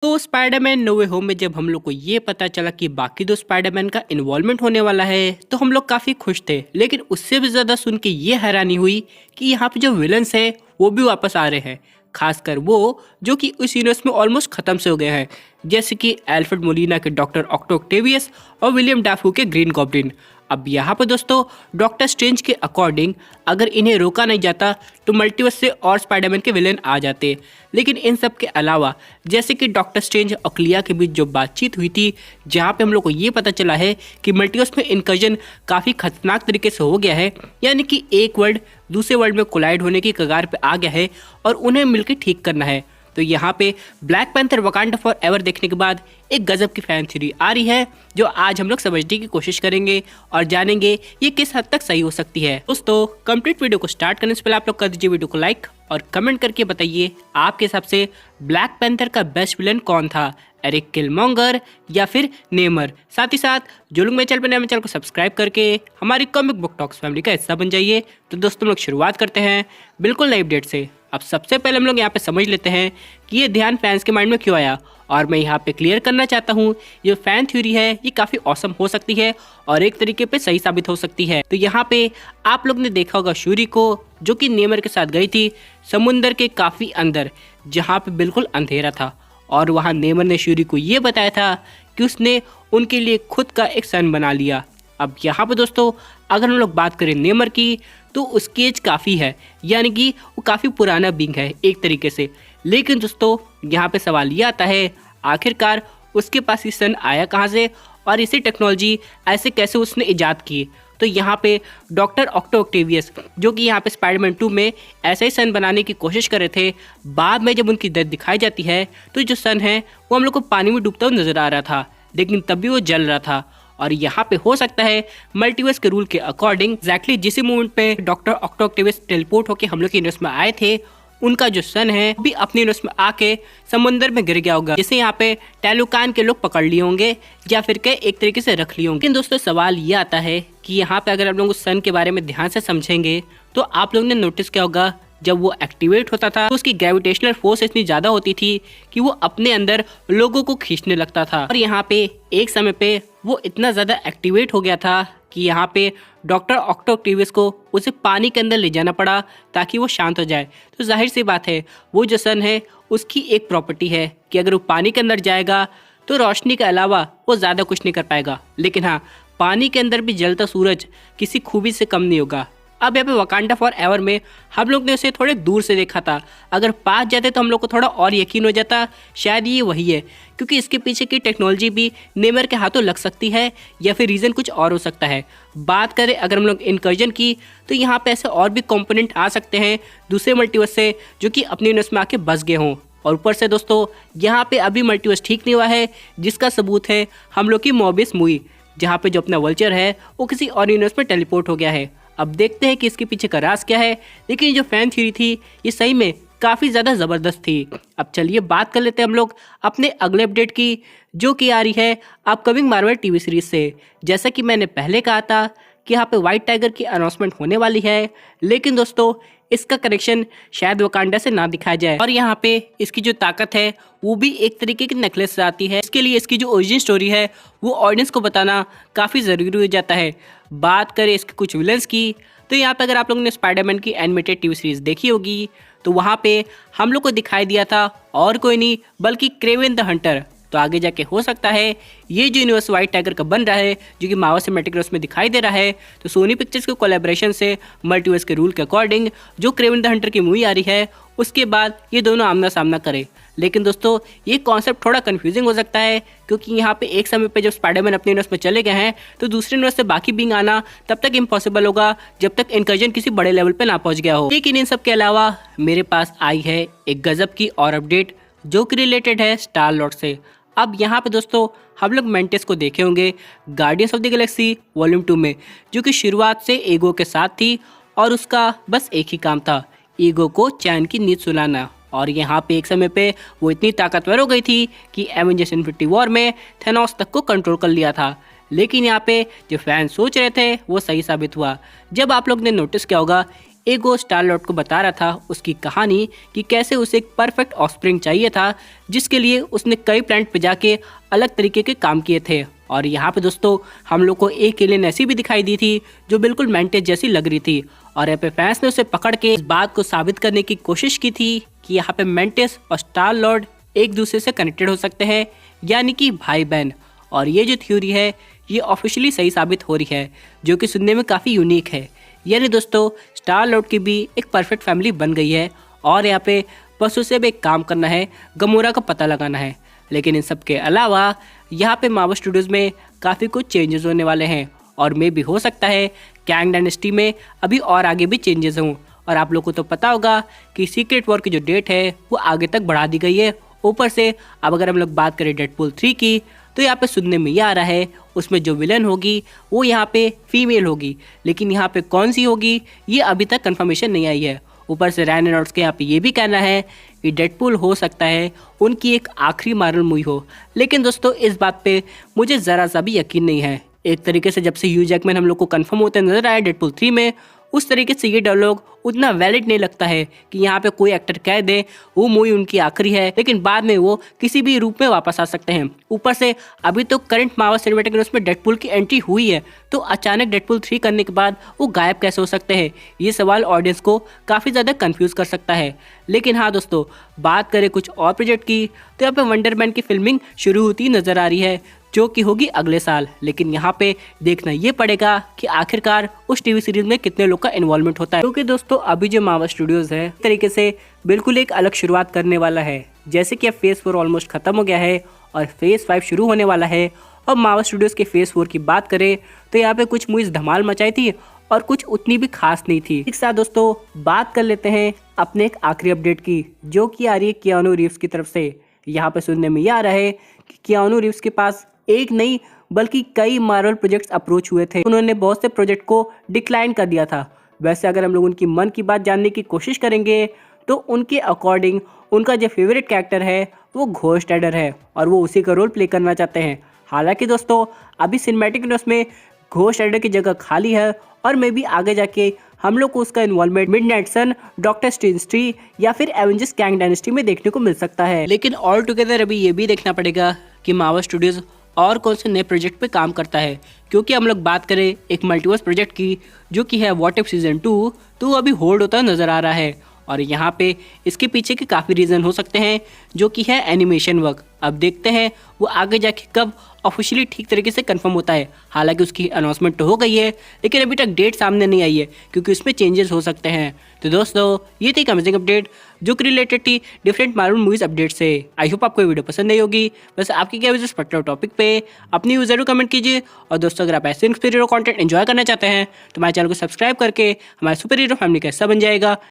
तो Spiderman no वे home में जब हम लोग को ये पता चला कि बाकी दो स्पाइडरमैन का इन्वॉल्वमेंट होने वाला है तो हम लोग काफ़ी खुश थे। लेकिन उससे भी ज़्यादा सुन के ये हैरानी हुई कि यहाँ पे जो विलन्स है वो भी वापस आ रहे हैं। खासकर वो जो कि उस यूनिवर्स में ऑलमोस्ट ख़त्म से हो गए हैं, जैसे कि एल्फ्रेड मोलिना के डॉक्टर ऑक्टोक्टेवियस और विलियम डाफू के ग्रीन गॉब्लिन। अब यहाँ पे दोस्तों डॉक्टर स्ट्रेंज के अकॉर्डिंग अगर इन्हें रोका नहीं जाता तो मल्टीवर्स से और स्पाइडरमैन के विलेन आ जाते। लेकिन इन सब के अलावा जैसे कि डॉक्टर स्ट्रेंज और क्लिया के बीच जो बातचीत हुई थी, जहाँ पे हम लोग को ये पता चला है कि मल्टीवर्स में इनकर्जन काफ़ी खतरनाक तरीके से हो गया है, यानी कि एक वर्ल्ड दूसरे वर्ल्ड में कोलाइड होने की कगार पे आ गया है और उन्हें मिलकर ठीक करना है। तो यहाँ पे black panther Wakanda for ever देखने के बाद एक गजब की फैन थ्योरी आ रही है जो आज हम लोग समझने की कोशिश करेंगे और जानेंगे ये किस हद तक सही हो सकती है। दोस्तों कंप्लीट वीडियो को स्टार्ट करने से पहले आप लोग कर दीजिए वीडियो को लाइक और कमेंट करके बताइए आपके हिसाब से ब्लैक पैंथर का बेस्ट विलन कौन था, एरिक किलमॉन्गर या फिर नेमर। साथ ही साथ जो लोग मेरे चैनल पर नए, मेरे चैनल को सब्सक्राइब करके हमारी कॉमिक बुक टॉक्स फैमिली का हिस्सा बन जाइए। तो दोस्तों हम लोग शुरुआत करते हैं बिल्कुल नई अपडेट से। अब सबसे पहले हम लोग यहाँ पे समझ लेते हैं कि ये ध्यान फैंस के माइंड में क्यों आया, और मैं यहाँ पे क्लियर करना चाहता हूँ ये फैन थ्योरी है ये काफ़ी औसम हो सकती है और एक तरीके पे सही साबित हो सकती है। तो यहाँ पे आप लोग ने देखा होगा शूरी को जो कि नेमर के साथ गई थी समुंदर के काफ़ी अंदर, जहाँ पे बिल्कुल अंधेरा था, और वहाँ नेमर ने शूरी को ये बताया था कि उसने उनके लिए खुद का एक सन बना लिया। अब यहाँ पे दोस्तों अगर हम लोग बात करें नेमर की तो उसकी एज काफ़ी है, यानी कि वो काफ़ी पुराना बींग है एक तरीके से। लेकिन दोस्तों यहाँ पे सवाल ये आता है आखिरकार उसके पास ये सन आया कहाँ से और इसे टेक्नोलॉजी ऐसे कैसे उसने ईजाद की। तो यहाँ पे डॉक्टर ऑक्टोक्टेवियस जो कि यहाँ पे स्पाइडरमैन 2 में ऐसा ही सन बनाने की कोशिश कर रहे थे, बाद में जब उनकी डेथ दिखाई जाती है तो जो सन है वो हम लोग को पानी में डूबता हुआ नजर आ रहा था, लेकिन तब भी वो जल रहा था। और यहाँ पे हो सकता है मल्टीवर्स के रूल के अकॉर्डिंग एग्जैक्टली जिस मोमेंट पे डॉक्टर ऑक्टोक्टेवियस टेलीपोर्ट होकर हम लोग के यूनिवर्स में आए थे उनका जो सन है भी अपने यूनिवर्स में आके समुंदर में गिर गया होगा, जिसे यहाँ पे टैलुकान के लोग पकड़ लिए होंगे या फिर के एक तरीके से रख लिए होंगे। लेकिन दोस्तों सवाल ये आता है कि यहाँ पे अगर आप लोग उस सन के बारे में ध्यान से समझेंगे तो आप लोगों ने नोटिस किया होगा जब वो एक्टिवेट होता था तो उसकी ग्रेविटेशनल फोर्स इतनी ज़्यादा होती थी कि वो अपने अंदर लोगों को खींचने लगता था। और यहाँ पे एक समय पे वो इतना ज़्यादा एक्टिवेट हो गया था कि यहाँ पे डॉक्टर ऑक्टोक्टेवियस को उसे पानी के अंदर ले जाना पड़ा ताकि वो शांत हो जाए। तो जाहिर सी बात है वो जो सन है उसकी एक प्रॉपर्टी है कि अगर वो पानी के अंदर जाएगा तो रोशनी के अलावा वो ज़्यादा कुछ नहीं कर पाएगा। लेकिन हाँ, पानी के अंदर भी जलता सूरज किसी खूबी से कम नहीं होगा। अब यहाँ पे वकांडा फॉर एवर में हम लोग ने उसे थोड़े दूर से देखा था, अगर पास जाते तो हम लोग को थोड़ा और यकीन हो जाता शायद ये वही है, क्योंकि इसके पीछे की टेक्नोलॉजी भी नेमर के हाथों लग सकती है या फिर रीज़न कुछ और हो सकता है। बात करें अगर हम लोग इनकर्जन की तो यहाँ पे ऐसे और भी कंपोनेंट आ सकते हैं दूसरे मल्टीवर्स से जो कि अपने यूनिवर्स में आके बस गए हों। और ऊपर से दोस्तों यहाँ पे अभी मल्टीवर्स ठीक नहीं हुआ है, जिसका सबूत है हम लोग की मोबियस मूवी, जहाँ पे जो अपना वल्चर है वो किसी और यूनिवर्स में टेलीपोर्ट हो गया है। अब देखते हैं कि इसके पीछे का राज क्या है, लेकिन जो फैन थ्योरी थी ये सही में काफ़ी ज़्यादा ज़बरदस्त थी। अब चलिए बात कर लेते हैं हम लोग अपने अगले अपडेट की, जो कि आ रही है अपकमिंग मार्वल टीवी सीरीज से। जैसा कि मैंने पहले कहा था कि यहाँ पे व्हाइट टाइगर की अनाउंसमेंट होने वाली है, लेकिन दोस्तों इसका कनेक्शन शायद वकांडा से ना दिखाया जाए, और यहाँ पे इसकी जो ताकत है वो भी एक तरीके की नेकलेस से आती है। इसके लिए इसकी जो ओरिजिन स्टोरी है वो ऑडियंस को बताना काफ़ी ज़रूरी हो जाता है। बात करें इसके कुछ विलन्स की तो यहाँ पे अगर आप लोगों ने स्पाइडरमैन की एनिमेटेड टीवी सीरीज देखी होगी तो वहाँ पे हम लोग को दिखाई दिया था और कोई नहीं बल्कि क्रेवन द हंटर। तो आगे जाके हो सकता है ये जो यूनिवर्स व्हाइट टाइगर का बन रहा है जो कि मार्वल सिनेमैटिक यूनिवर्स में दिखाई दे रहा है, तो सोनी पिक्चर्स के कोलैबोरेशन से मल्टीवर्स के रूल के अकॉर्डिंग जो क्रेवन द हंटर की मूवी आ रही है उसके बाद ये दोनों आमना सामना करें। लेकिन दोस्तों ये कॉन्सेप्ट थोड़ा कंफ्यूजिंग हो सकता है, क्योंकि यहाँ पे एक समय पे जब स्पाइडरमैन अपने यूनिवर्स में चले गए हैं तो दूसरे यूनिवर्स से बाकी बींग आना तब तक इम्पॉसिबल होगा जब तक इनकर्जन किसी बड़े लेवल पे ना पहुँच गया हो। लेकिन इन सब के अलावा मेरे पास आई है एक गजब की और अपडेट जो कि रिलेटेड है स्टार लॉर्ड से। अब यहाँ पे दोस्तों हम लोग मेंटिस को देखे होंगे guardians of the Galaxy volume 2 में, जो कि शुरुआत से ईगो के साथ थी और उसका बस एक ही काम था, ईगो को चैन की नींद सुलाना। और यहाँ पे एक समय पे वो इतनी ताकतवर हो गई थी कि एवेंजर्स इन्फिनिटी वॉर में थेनोस तक को कंट्रोल कर लिया था। लेकिन यहाँ पे जो फैन सोच रहे थे वो सही साबित हुआ। जब आप लोग ने नोटिस किया होगा एक वो स्टार लॉर्ड को बता रहा था उसकी कहानी कि कैसे उसे एक परफेक्ट ऑफस्प्रिंग चाहिए था, जिसके लिए उसने कई प्लैनेट पे जाके अलग तरीके के काम किए थे। और यहाँ पे दोस्तों हम लोग को एक एलियन ऐसी भी दिखाई दी थी जो बिल्कुल मेंटेस जैसी लग रही थी, और यहाँ पे फैंस ने उसे पकड़ के इस बात को साबित करने की कोशिश की थी कि यहाँ पे मेंटेस और स्टार लॉर्ड एक दूसरे से कनेक्टेड हो सकते हैं, यानी कि भाई बहन। और ये जो थ्योरी है ये ऑफिशियली सही साबित हो रही है, जो कि सुनने में काफ़ी यूनिक है। यानी दोस्तों स्टार लॉर्ड की भी एक परफेक्ट फैमिली बन गई है, और यहाँ पे बस उसे भी एक काम करना है, गमोरा का पता लगाना है। लेकिन इन सब के अलावा यहाँ पे मार्वल स्टूडियोज़ में काफ़ी कुछ चेंजेस होने वाले हैं, और मे भी हो सकता है कैंग डायनेस्टी में अभी और आगे भी चेंजेस हों। और आप लोग को तो पता होगा कि सीक्रेट वॉर की जो डेट है वो आगे तक बढ़ा दी गई है। ऊपर से अब अगर हम लोग बात करें डेडपूल 3 की, तो यहाँ पे सुनने में ये आ रहा है उसमें जो विलन होगी वो यहाँ पे फीमेल होगी, लेकिन यहाँ पे कौन सी होगी ये अभी तक कंफर्मेशन नहीं आई है। ऊपर से रायन रेनॉल्ड्स के यहाँ पे ये भी कहना है कि डेडपूल हो सकता है उनकी एक आखिरी मार्वल मूवी हो। लेकिन दोस्तों इस बात पे मुझे ज़रा सा भी यकीन नहीं है। एक तरीके से जब से ह्यू जैकमैन हम लोग को कंफर्म होते नजर आया डेडपूल 3 में, उस तरीके से ये डायलॉग उतना वैलिड नहीं लगता है कि यहाँ पे कोई एक्टर कह दे वो मूवी उनकी आखिरी है, लेकिन बाद में वो किसी भी रूप में वापस आ सकते हैं। ऊपर से अभी तो करंट मार्वल सिनेमैटिक यूनिवर्स में डेडपूल की एंट्री हुई है, तो अचानक डेडपूल 3 करने के बाद वो गायब कैसे हो सकते हैं, ये सवाल ऑडियंस को काफ़ी ज़्यादा कंफ्यूज कर सकता है। लेकिन हाँ दोस्तों, बात करें कुछ और प्रोजेक्ट की, तो यहाँ पे वंडरमैन की फिल्मिंग शुरू होती नजर आ रही है, जो कि होगी अगले साल। लेकिन यहाँ पे देखना ये पड़ेगा कि आखिरकार उस टीवी सीरीज में कितने लोग का इन्वॉल्वमेंट होता है, क्योंकि दोस्तों अभी जो मार्वल स्टूडियोज है इस तरीके से बिल्कुल एक अलग शुरुआत करने वाला है। जैसे कि अब फेज 4 ऑलमोस्ट खत्म हो गया है और फेज 5 शुरू होने वाला है। और मार्वल स्टूडियोज के फेज 4 की बात करें तो यहाँ पे कुछ मूवीज धमाल मचाई थी और कुछ उतनी भी खास नहीं थी। एक साथ दोस्तों बात कर लेते हैं अपने एक आखिरी अपडेट की, जो कि आ रही है कियानू रीव्स की तरफ से। यहाँ पे सुनने में ये आ रहा है कि कियानू रीव्स के पास एक नहीं बल्कि कई मार्वल प्रोजेक्ट्स अप्रोच हुए थे, उन्होंने बहुत से प्रोजेक्ट को डिक्लाइन कर दिया था। वैसे अगर हम लोग उनकी मन की बात जानने की कोशिश करेंगे तो उनके अकॉर्डिंग उनका जो फेवरेट कैरेक्टर है वो घोस्ट राइडर है, और वो उसी का रोल प्ले करना चाहते हैं। हालांकि दोस्तों अभी सिनेमैटिक यूनिवर्स में घोस्ट राइडर की जगह खाली है, और मे भी आगे जाके हम लोग को उसका इन्वॉल्वमेंट मिडनाइट सन, डॉक्टर स्ट्रेंज 3 या फिर एवेंजर्स कैंग डायनेस्टी में देखने को मिल सकता है। लेकिन ऑल टुगेदर अभी ये भी देखना पड़ेगा कि मार्वल स्टूडियोज और कौन से नए प्रोजेक्ट पे काम करता है, क्योंकि हम लोग बात करें एक मल्टीवर्स प्रोजेक्ट की जो कि है व्हाट इफ सीजन 2, तो वो अभी होल्ड होता नजर आ रहा है। और यहाँ पे इसके पीछे के काफ़ी रीज़न हो सकते हैं, जो कि है एनिमेशन वर्क। अब देखते हैं वो आगे जाके कब ऑफिशियली ठीक तरीके से कंफर्म होता है। हालांकि उसकी अनाउंसमेंट तो हो गई है, लेकिन अभी तक डेट सामने नहीं आई है, क्योंकि उसमें चेंजेस हो सकते हैं। तो दोस्तों ये थी अमेजिंग अपडेट जो कि रिलेटेड थी डिफरेंट मार्वल मूवीज अपडेट से। आई होप आपको ये वीडियो पसंद आई होगी। बस आपकी क्या इस पर्टिकुलर टॉपिक पे अपनी व्यूज जरूर कमेंट कीजिए। और दोस्तों अगर आप ऐसे सुपर हीरो कंटेंट एंजॉय करना चाहते हैं तो हमारे चैनल को सब्सक्राइब करके हमारे सुपर हीरो फैमिली का हिस्सा बन जाएगा।